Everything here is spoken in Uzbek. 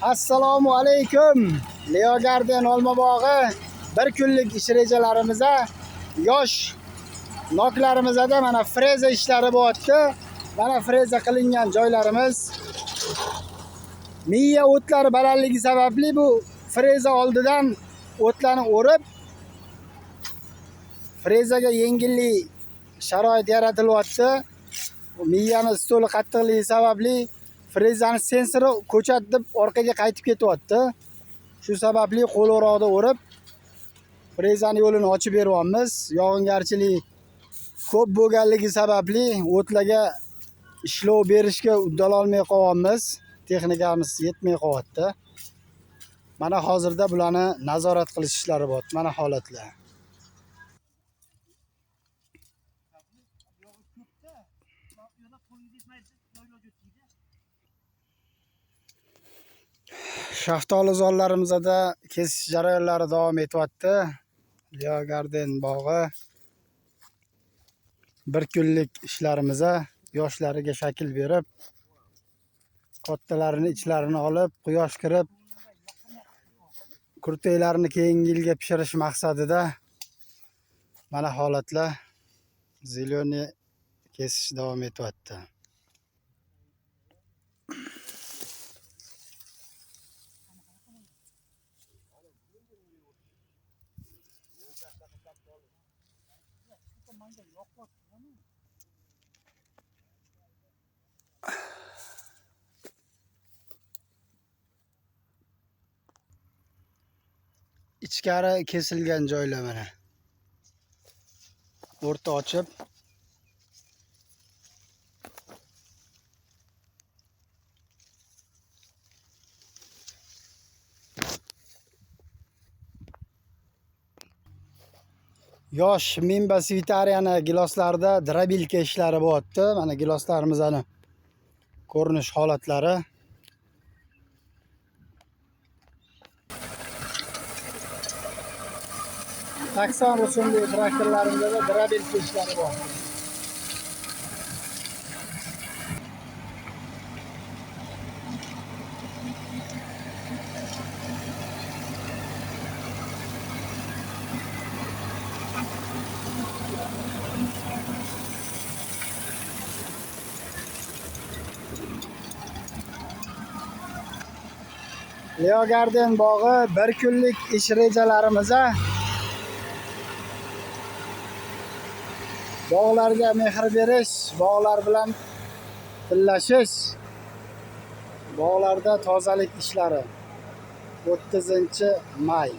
Assalomu alaykum. Leo Garden olma bog'i bir kunlik ish rejalarimizda yosh noklarimizda mana freza ishlari bo'lyapti. Mana freza qilingan joylarimiz. Miya o'tlari balandligi sababli bu freza oldidan o'tlarni o'rib frezaga yengillik sharoit yaratilyapti. Miyani stoli qattiqligi sababli frezani sensori ko'chatib orqaga qaytib ketyapti. Shu sababli qo'l o'roqda o'rib frezani yo'lini ochib beryapmiz. Yog'ingarchilik ko'p bo'lganligi sababli o'tlarga ishlov berishga uddala olmay qolyapmiz. Texnikamiz yetmay qolyapti. Mana hozirda bularni nazorat qilish ishlari bor. Mana holatlar. Shaftoli zonlarimizda kesish jarayonlari davom etyapti. Leo Garden bog'i bir kunlik ishlarimizda yoshlariga shakl berib, kattalarini ichlarini olib, quyosh kirib, kurtaylarini keyingi yilga pishirish maqsadida mana holatlar zeleniy kesish davom etyapti. Ichkari kesilgan joylar mana. O'rta ochib yosh Minba Svitariani giloslarda drabilka ishlari bo'lyapti. Mana giloslarimizning ko'rinish holatlari. Takson rusumli traktorlarimizda drabilka ishlari bor. Leo Garden bog'i bir kunlik ish rejalarimizda bog'larga mehr berish, bog'lar bilan tillashish, bog'larda tozalik ishlari 30 may